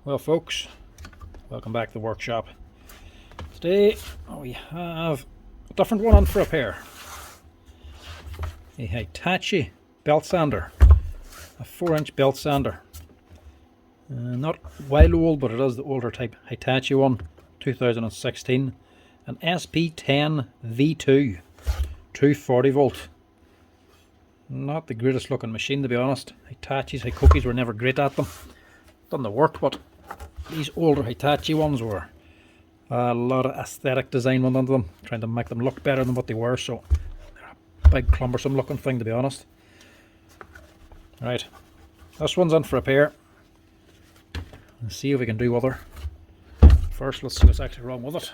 Well folks, welcome back to the workshop. Today we have a different one on for repair. A Hitachi belt sander, a 4-inch belt sander. Not wild old, but it is the older type Hitachi one, 2016. An SB10V2, 240 volt. Not the greatest looking machine, to be honest. Hitachi's were never great at them. Done the work, but these older Hitachi ones were a lot of aesthetic design went into them, trying to make them look better than what they were, so they're a big cumbersome looking thing, to be honest. Right, this one's in for repair. Let's see if we can do with her. First, let's see what's actually wrong with it.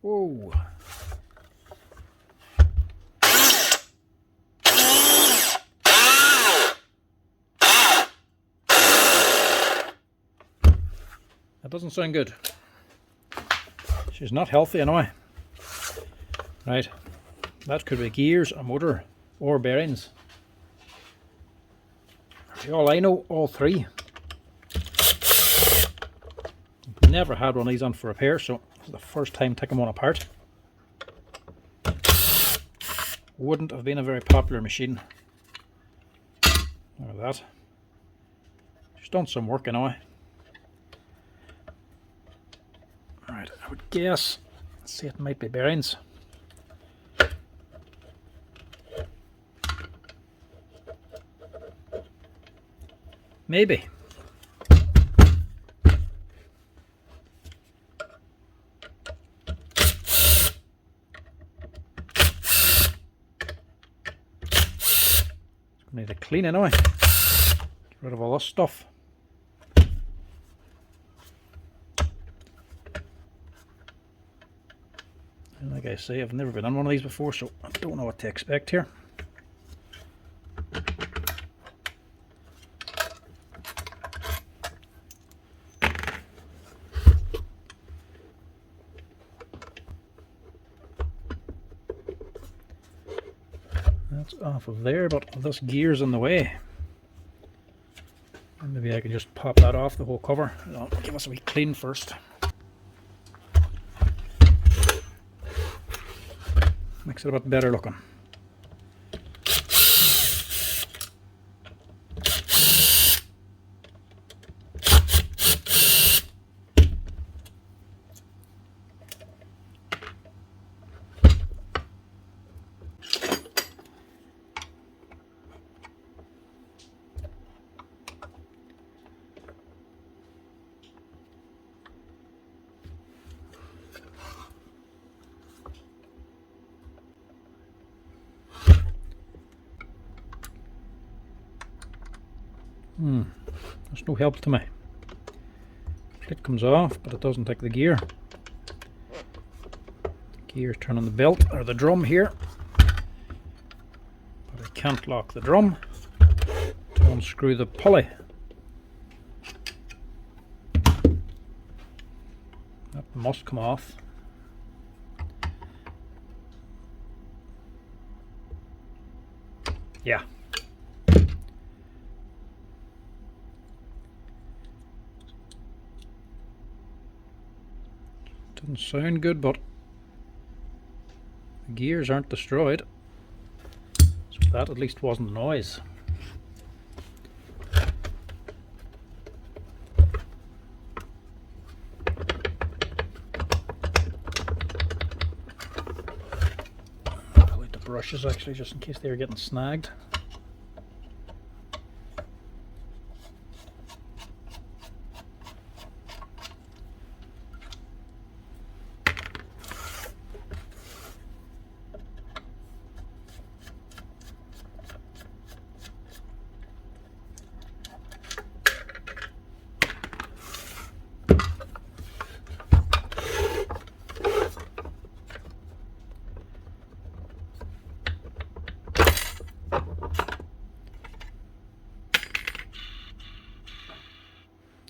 Whoa. That doesn't sound good. She's not healthy anyway. Right, that could be gears, a motor, or bearings. For all I know, all three. Never had one of these on for repair, so this is the first time taking one apart. Wouldn't have been a very popular machine. Look at that. She's done some work anyway. Right, I would guess, let's see, it might be bearings. Maybe. Need to clean anyway. Get rid of all this stuff. And like I say, I've never been on one of these before, so I don't know what to expect here. That's off of there, but this gear's in the way. And maybe I can just pop that off, the whole cover. I'll give us a wee clean first. Makes it a bit better looking. There's no help to me. It comes off, but it doesn't take the gear. The gear's turning the belt, or the drum here. But I can't lock the drum to unscrew the pulley. That must come off. Yeah. Doesn't sound good, but the gears aren't destroyed, so that at least wasn't noise. I'll pull out the brushes actually, just in case they were getting snagged.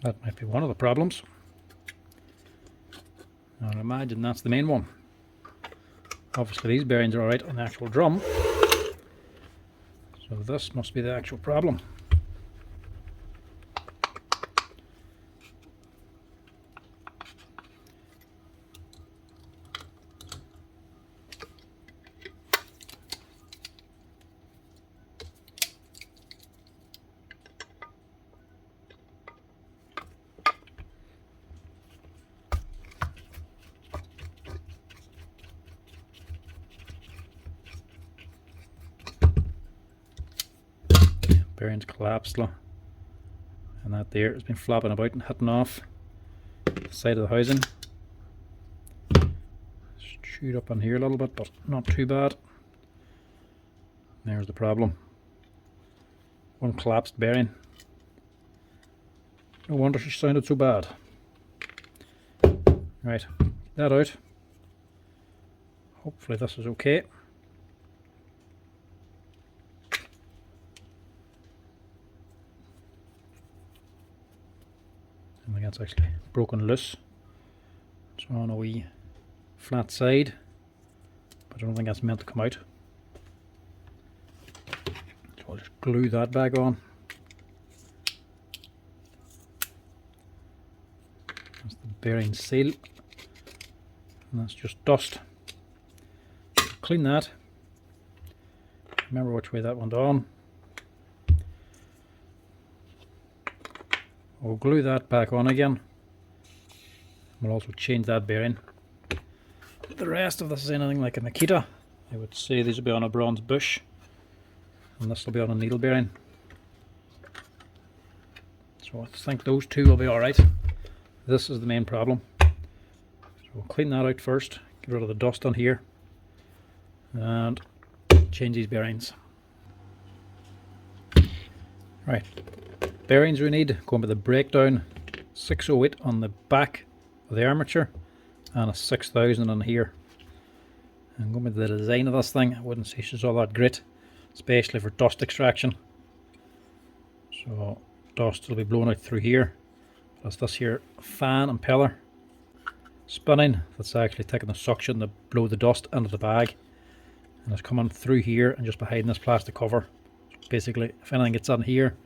That might be one of the problems. I'd imagine that's the main one. Obviously these bearings are alright on the actual drum, so this must be the actual problem. bearing's collapsed, look. And that there has been flapping about and hitting off the side of the housing. Chewed up on here a little bit, but not too bad. There's the problem. One collapsed bearing. No wonder she sounded so bad. Right, get that out. Hopefully this is okay. I think that's actually broken loose. It's on a wee flat side, but I don't think that's meant to come out. So I'll just glue that back on. That's the bearing seal, and that's just dust. Clean that. Remember which way that went on. We'll glue that back on again. We'll also change that bearing. The rest of this is anything like a Makita. I would say these will be on a bronze bush, and this will be on a needle bearing. So I think those two will be alright. This is the main problem. So we'll clean that out first, get rid of the dust on here, and change these bearings. Right, bearings we need, going by the breakdown, 608 on the back of the armature and a 6000 on here. And going by the design of this thing, I wouldn't say she's all that great, especially for dust extraction. So dust will be blown out through here. Plus this here fan impeller spinning, that's actually taking the suction to blow the dust into the bag, and it's coming through here and just behind this plastic cover. So basically if anything gets on here,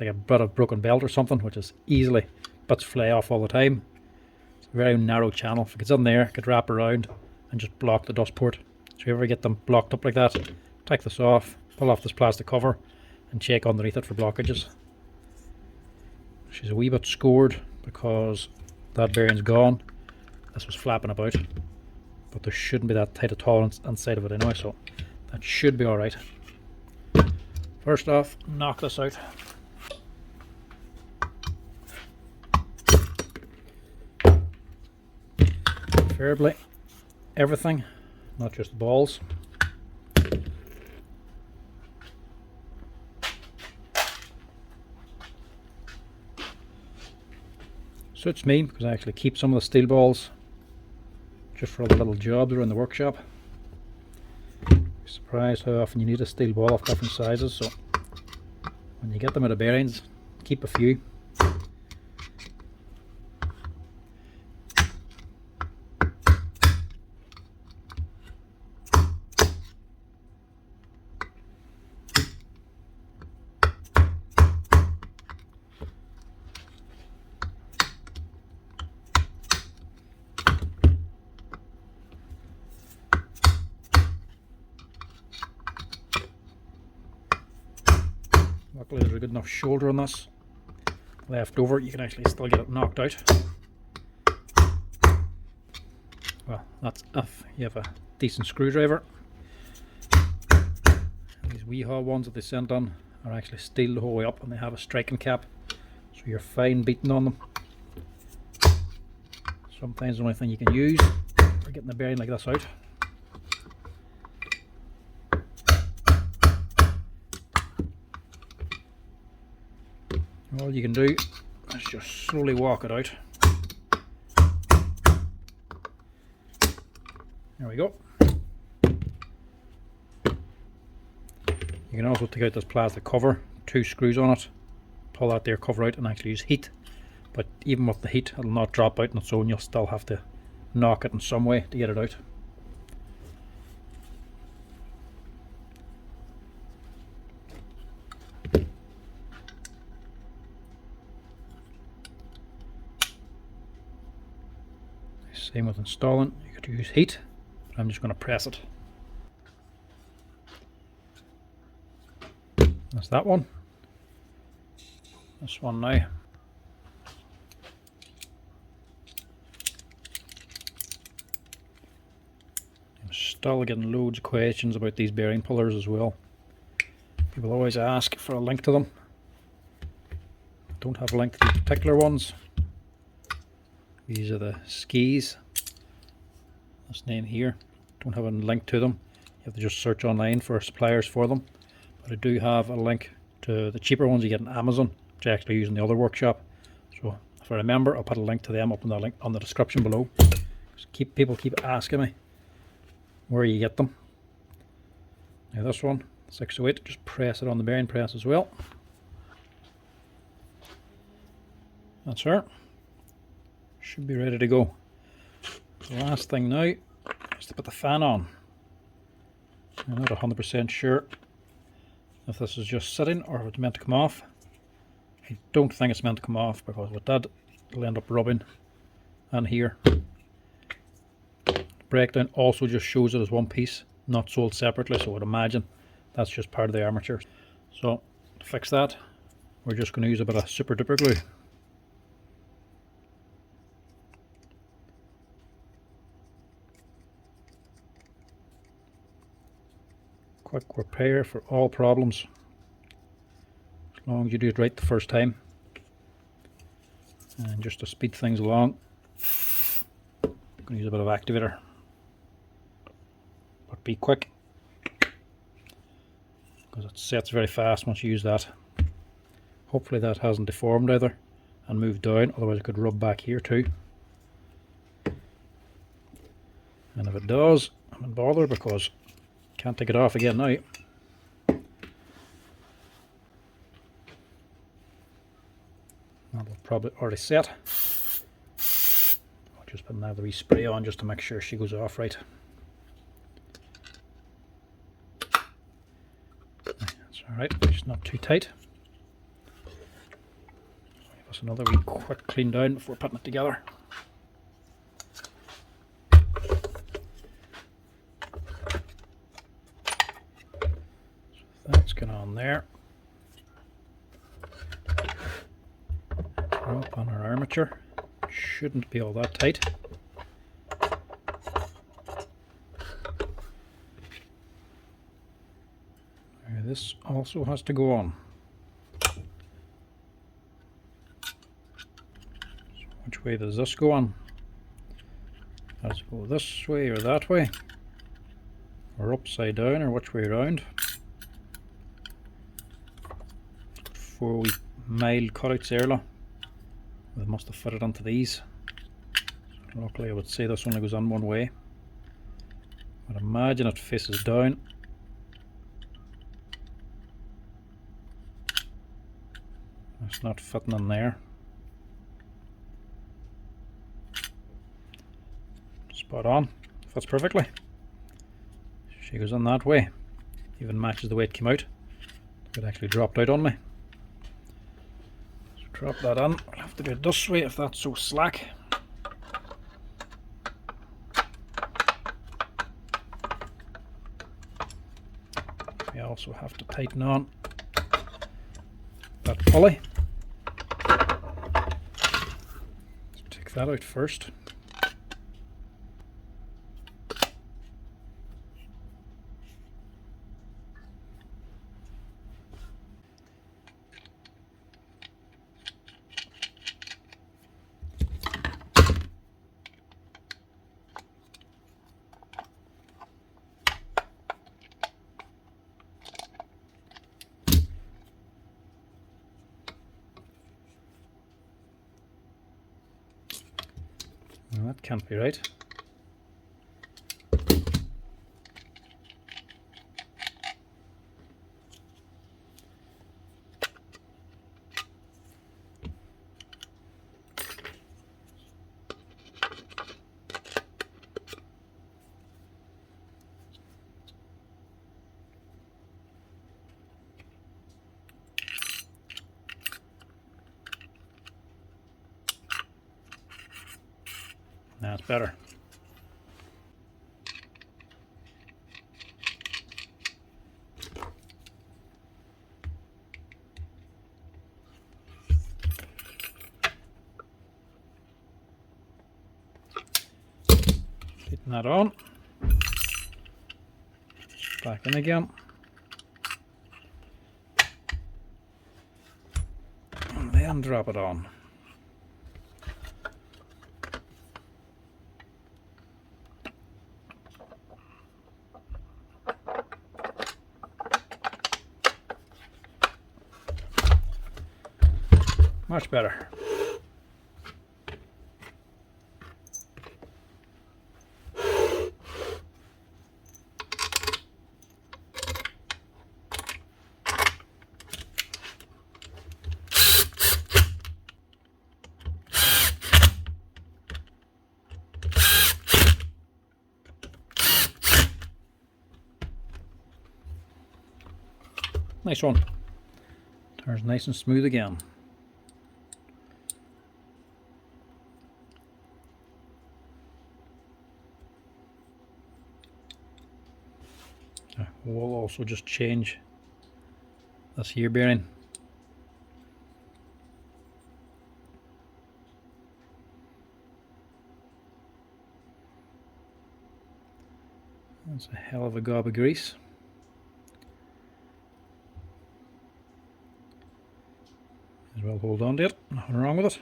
like a bit of broken belt or something, which is easily bits fly off all the time, it's a very narrow channel. If it gets in there, it could wrap around and just block the dust port. So if you ever get them blocked up like that, take this off, pull off this plastic cover and check underneath it for blockages. She's a wee bit scored because that bearing's gone. This was flapping about, but there shouldn't be that tight a tolerance inside of it anyway, so that should be alright. First off, knock this out. Preferably everything, not just the balls. Suits me because I actually keep some of the steel balls just for all the little jobs around the workshop. Surprised how often you need a steel ball of different sizes, so when you get them out of bearings, keep a few. Luckily there's a good enough shoulder on this. Left over, you can actually still get it knocked out. Well, that's if you have a decent screwdriver. And these Weehaw ones that they sent on are actually steel the whole way up, and they have a striking cap, so you're fine beating on them. Sometimes the only thing you can use for getting the bearing like this out. All you can do is just slowly walk it out. There we go. You can also take out this plastic cover, 2 screws on it, pull that there cover out and actually use heat. But even with the heat, it'll not drop out on its own, you'll still have to knock it in some way to get it out. Same with installing, you could use heat. I'm just going to press it. That's that one. This one now. I'm still getting loads of questions about these bearing pullers as well. People always ask for a link to them. Don't have a link to these particular ones. These are the skis. This name here. Don't have a link to them. You have to just search online for suppliers for them. But I do have a link to the cheaper ones you get on Amazon, which I actually use in the other workshop. So if I remember, I'll put a link to them up in the link on the description below. People keep asking me where you get them. Now this one, 608, just press it on the bearing press as well. That's her. Should be ready to go. The last thing now is to put the fan on. I'm not 100% sure if this is just sitting or if it's meant to come off. I don't think it's meant to come off, because with that it'll end up rubbing. And here, the breakdown also just shows it as one piece, not sold separately, so I would imagine that's just part of the armature. So to fix that, we're just going to use a bit of super duper glue. Quick repair for all problems, as long as you do it right the first time. And just to speed things along, I'm going to use a bit of activator, but be quick, because it sets very fast once you use that. Hopefully that hasn't deformed either and moved down, otherwise it could rub back here too. And if it does, I'm in bother, because can't take it off again now. That'll probably already set. I'll just put another wee spray on just to make sure she goes off right. That's alright, it's not too tight. Give us another wee quick clean down before putting it together. That's going on there. Up on our armature. Shouldn't be all that tight. This also has to go on. So which way does this go on? Does it go this way or that way? Or upside down, or which way around? 4 wee mild cutouts there, look. They must have fitted onto these. Luckily I would say this only goes on one way. I'd imagine it faces down. It's not fitting in there. Spot on. Fits perfectly. She goes in that way. Even matches the way it came out. It actually dropped out on me. So drop that in. I'll have to do it this way if that's so slack. We also have to tighten on that pulley. Let's take that out first. Well, that can't be right. That's better. Getting that on. Back in again. And then drop it on. Much better. Nice one. Turns nice and smooth again. We'll also just change this here bearing. That's a hell of a gob of grease. As well hold on to it, nothing wrong with it.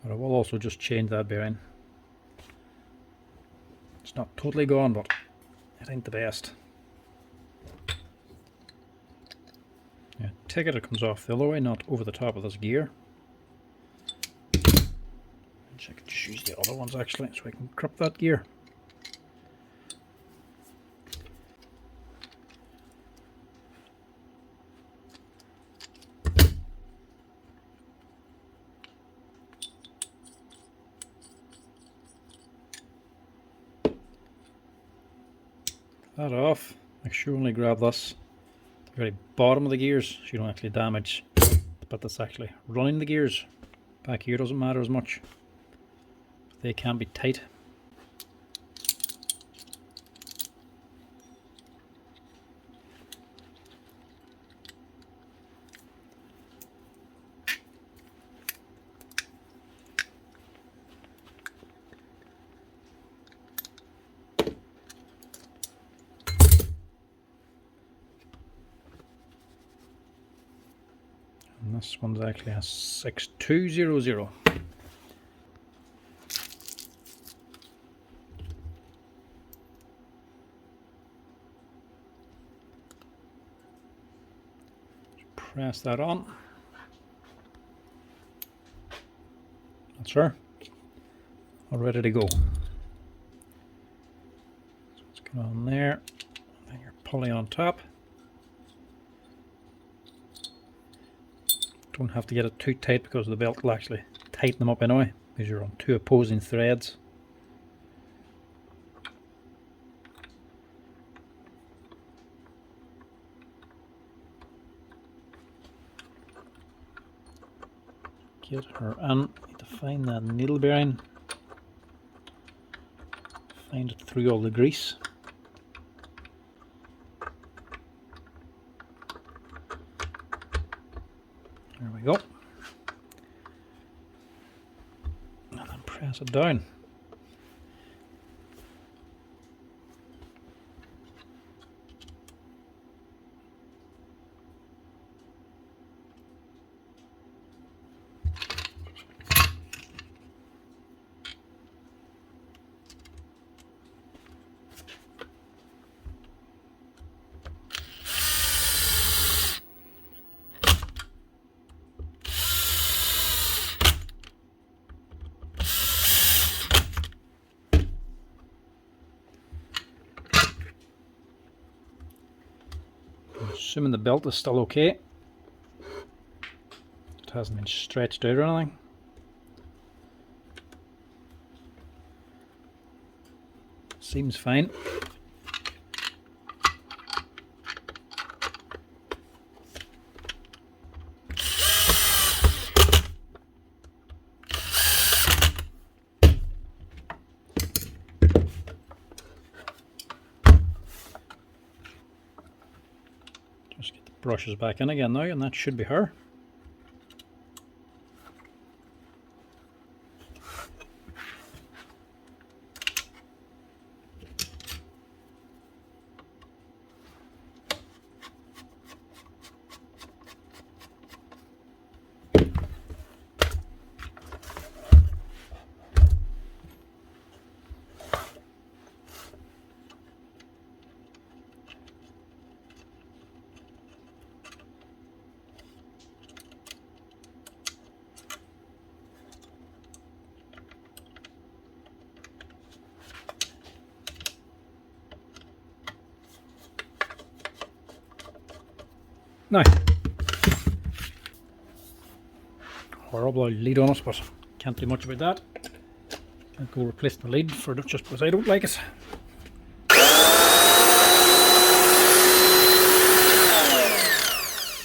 But I will also just change that bearing. It's not totally gone, but it ain't the best. Yeah, take it comes off the other way, not over the top of this gear. I could just use the other ones actually, so I can crop that gear. That off. Make sure you only grab this at the very bottom of the gears so you don't actually damage the bit that's actually running the gears. Back here doesn't matter as much. They can be tight. And this one's actually a 6200. Press that on. That's her. All ready to go. So let's get on there. And your pulley on top. Don't have to get it too tight because the belt will actually tighten them up anyway, because you're on two opposing threads. Get her in. Need to find that needle bearing. Find it through all the grease. There we go. And then press it down. Assuming the belt is still okay. It hasn't been stretched out or anything. Seems fine. Just get the brushes back in again now, and that should be her. Now, horrible lead on it, but can't do much about that. Can't go replace the lead for it just because I don't like it.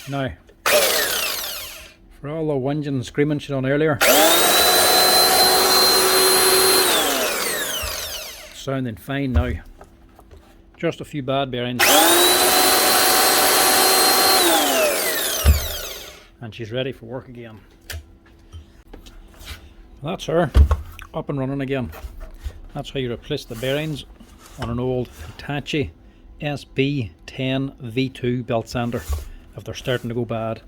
Now, for all the whinging and screaming she done earlier, sounding fine now. Just a few bad bearings. And she's ready for work again. That's her, up and running again. That's how you replace the bearings on an old Hitachi SB10V2 belt sander. If they're starting to go bad,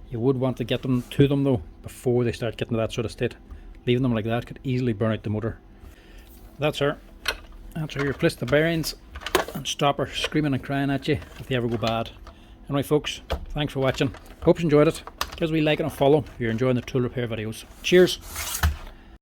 you would want to get them to them though before they start getting to that sort of state. Leaving them like that could easily burn out the motor. That's her. That's how you replace the bearings and stop her screaming and crying at you if they ever go bad. Anyway folks, thanks for watching. Hope you enjoyed it. Give us a wee like and a follow if you're enjoying the tool repair videos. Cheers!